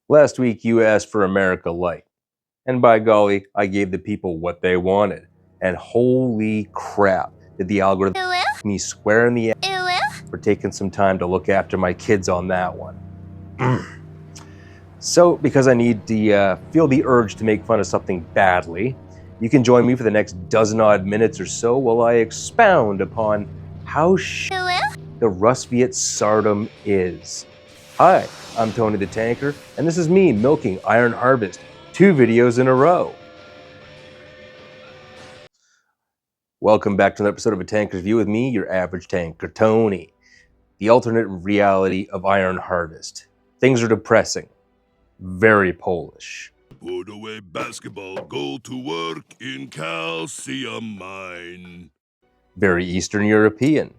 Last week, you asked for America Light. And by golly, I gave the people what they wanted. And holy crap, did the algorithm make me swear in the ass for taking some time to look after my kids on that one. So, because I need to feel the urge to make fun of something badly, you can join me for the next dozen-odd minutes or so while I expound upon how the Rusviet Tsardom is. Hi, I'm Tony the Tanker, and this is me milking Iron Harvest, 2 videos in a row. Welcome back to another episode of A Tanker's View with me, your average tanker, Tony. The alternate reality of Iron Harvest. Things are depressing. Very Polish. Put away basketball, go to work in calcium mine. Very Eastern European.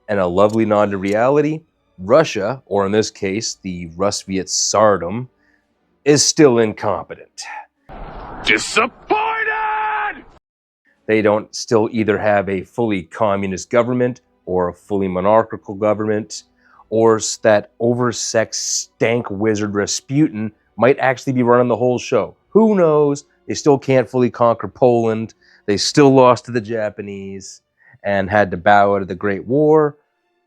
And a lovely nod to reality, Russia, or in this case, the Rusviet Tsardom, is still incompetent. Disappointed! They don't still either have a fully communist government or a fully monarchical government, or that oversexed stank wizard Rasputin might actually be running the whole show. Who knows? They still can't fully conquer Poland. They still lost to the Japanese and had to bow out of the Great War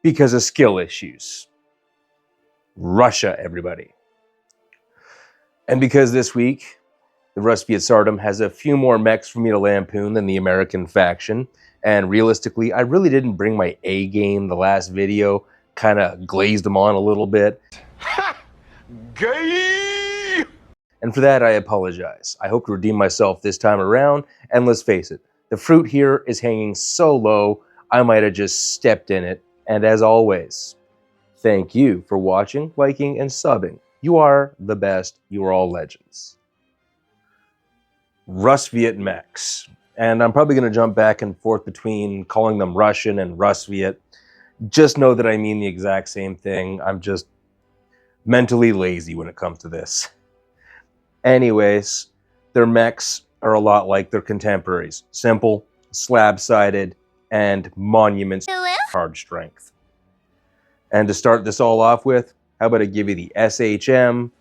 because of skill issues. Russia, everybody. And because this week, the Rusviet Tsardom has a few more mechs for me to lampoon than the American faction, and realistically, I really didn't bring my A game the last video, kind of glazed them on a little bit. Ha! Gay! And for that, I apologize. I hope to redeem myself this time around, and let's face it, the fruit here is hanging so low, I might have just stepped in it. And as always, thank you for watching, liking, and subbing. You are the best. You are all legends. Rusviet Mechs. And I'm probably going to jump back and forth between calling them Russian and Rusviet. Just know that I mean the exact same thing. I'm just mentally lazy when it comes to this. Anyways, their mechs are a lot like their contemporaries. Simple, slab-sided, and monuments to hard strength. And to start this all off with, how about I give you the SHM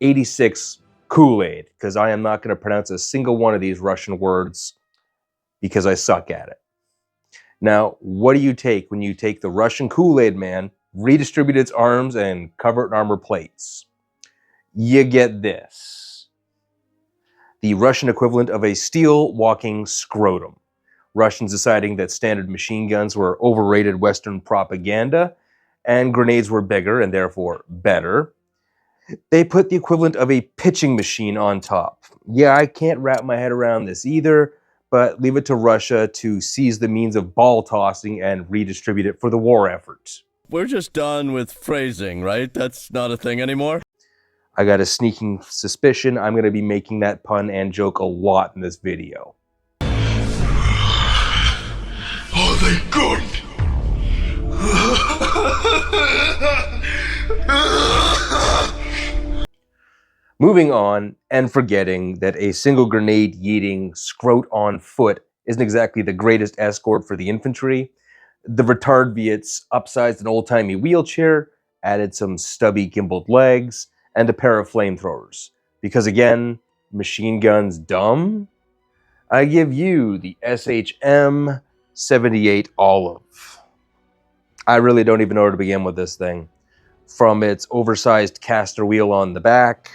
86 Kool-Aid, because I am not going to pronounce a single one of these Russian words because I suck at it. Now, what do you take when you take the Russian Kool-Aid man, redistribute its arms, and cover it in armor plates? You get this. The Russian equivalent of a steel walking scrotum. Russians deciding that standard machine guns were overrated Western propaganda, and grenades were bigger and therefore better. They put the equivalent of a pitching machine on top. Yeah, I can't wrap my head around this either, but leave it to Russia to seize the means of ball tossing and redistribute it for the war effort. We're just done with phrasing, right? That's not a thing anymore? I got a sneaking suspicion I'm going to be making that pun and joke a lot in this video. Are they good? Moving on and forgetting that a single grenade-yeeting scrote on foot isn't exactly the greatest escort for the infantry, the Retardviets upsized an old-timey wheelchair, added some stubby gimbaled legs, and a pair of flamethrowers. Because again, machine guns dumb? I give you the SHM 78 Olive. I really don't even know where to begin with this thing. From its oversized caster wheel on the back,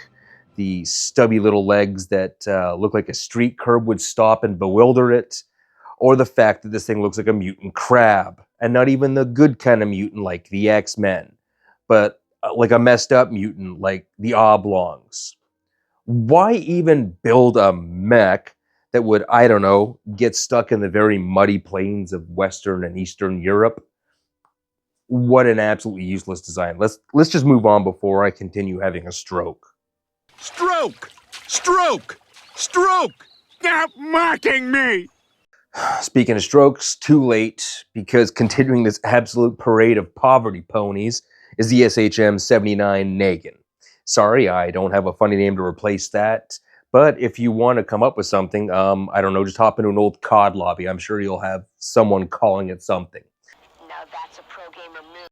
the stubby little legs that look like a street curb would stop and bewilder it, or the fact that this thing looks like a mutant crab, and not even the good kind of mutant like the X-Men, but like a messed up mutant like the Oblongs. Why even build a mech that would, I don't know, get stuck in the very muddy plains of Western and Eastern Europe? What an absolutely useless design. Let's just move on before I continue having a stroke. Stroke! Stroke! Stroke! Stop mocking me! Speaking of strokes, too late, because continuing this absolute parade of poverty ponies is the SHM 79 Nagin. Sorry, I don't have a funny name to replace that, but if you want to come up with something, I don't know, just hop into an old COD lobby. I'm sure you'll have someone calling it something. Now that's a pro gamer move.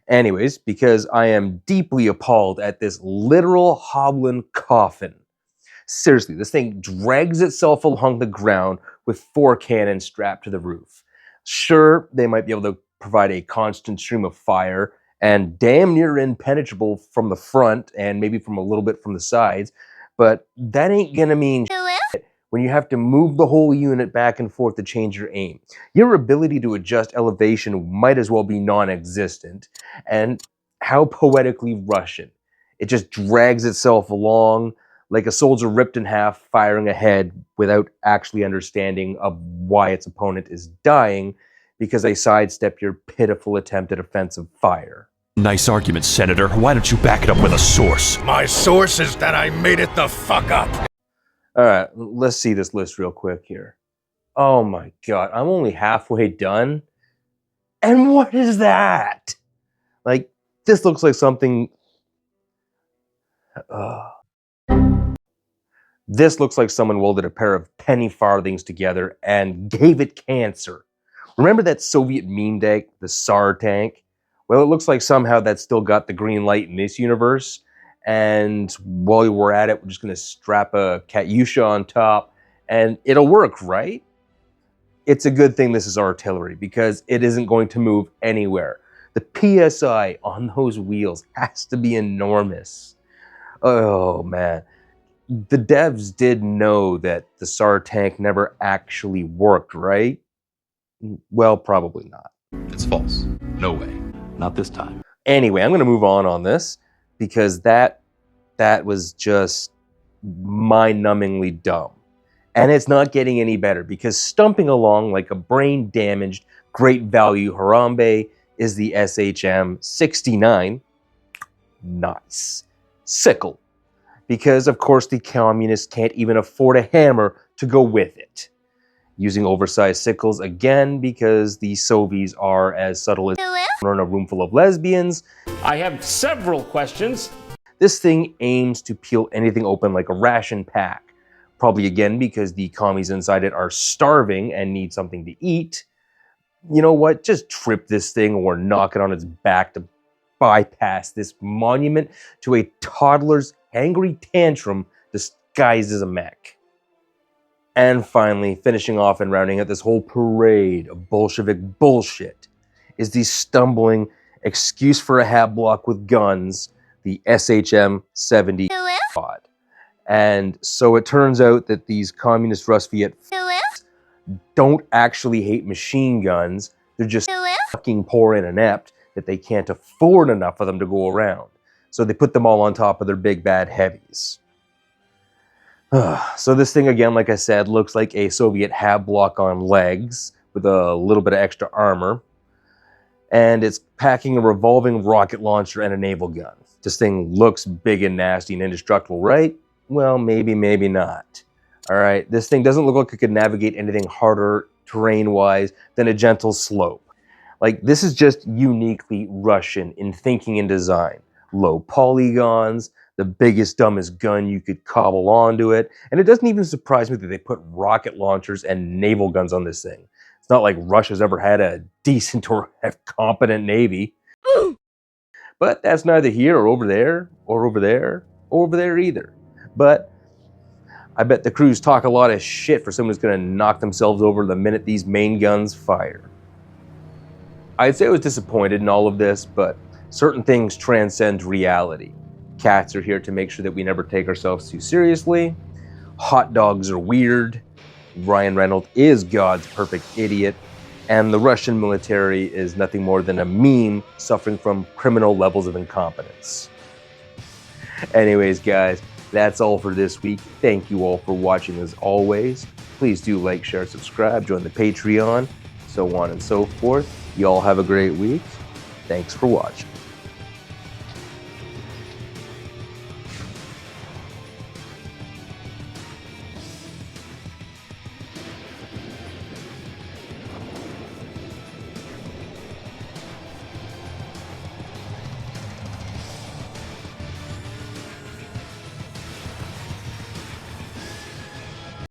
Anyways, because I am deeply appalled at this literal hobbling coffin. Seriously, this thing drags itself along the ground with 4 cannons strapped to the roof. Sure, they might be able to provide a constant stream of fire and damn near impenetrable from the front and maybe from a little bit from the sides, but that ain't gonna mean shit when you have to move the whole unit back and forth to change your aim. Your ability to adjust elevation might as well be non-existent. And how poetically Russian. It just drags itself along like a soldier ripped in half, firing ahead without actually understanding of why its opponent is dying because they sidestep your pitiful attempt at offensive fire. Nice argument, Senator. Why don't you back it up with a source? My source is that I made it the fuck up. All right, let's see this list real quick here. Oh my god, I'm only halfway done. And what is that? Like, this looks like something... This looks like someone welded a pair of penny farthings together and gave it cancer. Remember that Soviet meme deck, the Tsar tank? Well, it looks like somehow that's still got the green light in this universe. And while we're at it, we're just going to strap a Katyusha on top and it'll work, right? It's a good thing this is artillery because it isn't going to move anywhere. The PSI on those wheels has to be enormous. Oh, man. The devs did know that the Tsar tank never actually worked, right? Well, probably not. It's false. No way. Not this time. Anyway, I'm going to move on this because that was just mind-numbingly dumb. And it's not getting any better because stumping along like a brain-damaged, great value Harambe is the SHM-69. Nice. Sickle. Because, of course, the communists can't even afford a hammer to go with it. Using oversized sickles again because the Soviets are as subtle as in a room full of lesbians. I have several questions. This thing aims to peel anything open like a ration pack. Probably again because the commies inside it are starving and need something to eat. You know what? Just trip this thing or knock it on its back to bypass this monument to a toddler's angry tantrum disguised as a mech. And finally, finishing off and rounding out this whole parade of Bolshevik bullshit is the stumbling excuse for a hab block with guns, the SHM-70 pod. And so it turns out that these communist Rusviet don't actually hate machine guns, they're just fucking poor and inept that they can't afford enough of them to go around. So they put them all on top of their big bad heavies. So this thing, again, like I said, looks like a Soviet hab block on legs with a little bit of extra armor. And it's packing a revolving rocket launcher and a naval gun. This thing looks big and nasty and indestructible, right? Well, maybe, maybe not. All right, this thing doesn't look like it could navigate anything harder terrain-wise than a gentle slope. Like, this is just uniquely Russian in thinking and design. Low polygons, the biggest, dumbest gun you could cobble onto it. And it doesn't even surprise me that they put rocket launchers and naval guns on this thing. It's not like Russia's ever had a decent or competent navy. But that's neither here or over there, or over there, or over there either. But I bet the crews talk a lot of shit for someone who's going to knock themselves over the minute these main guns fire. I'd say I was disappointed in all of this, but certain things transcend reality. Cats are here to make sure that we never take ourselves too seriously. Hot dogs are weird. Ryan Reynolds is God's perfect idiot. And the Russian military is nothing more than a meme suffering from criminal levels of incompetence. Anyways, guys, that's all for this week. Thank you all for watching as always. Please do like, share, subscribe, join the Patreon, so on and so forth. You all have a great week. Thanks for watching.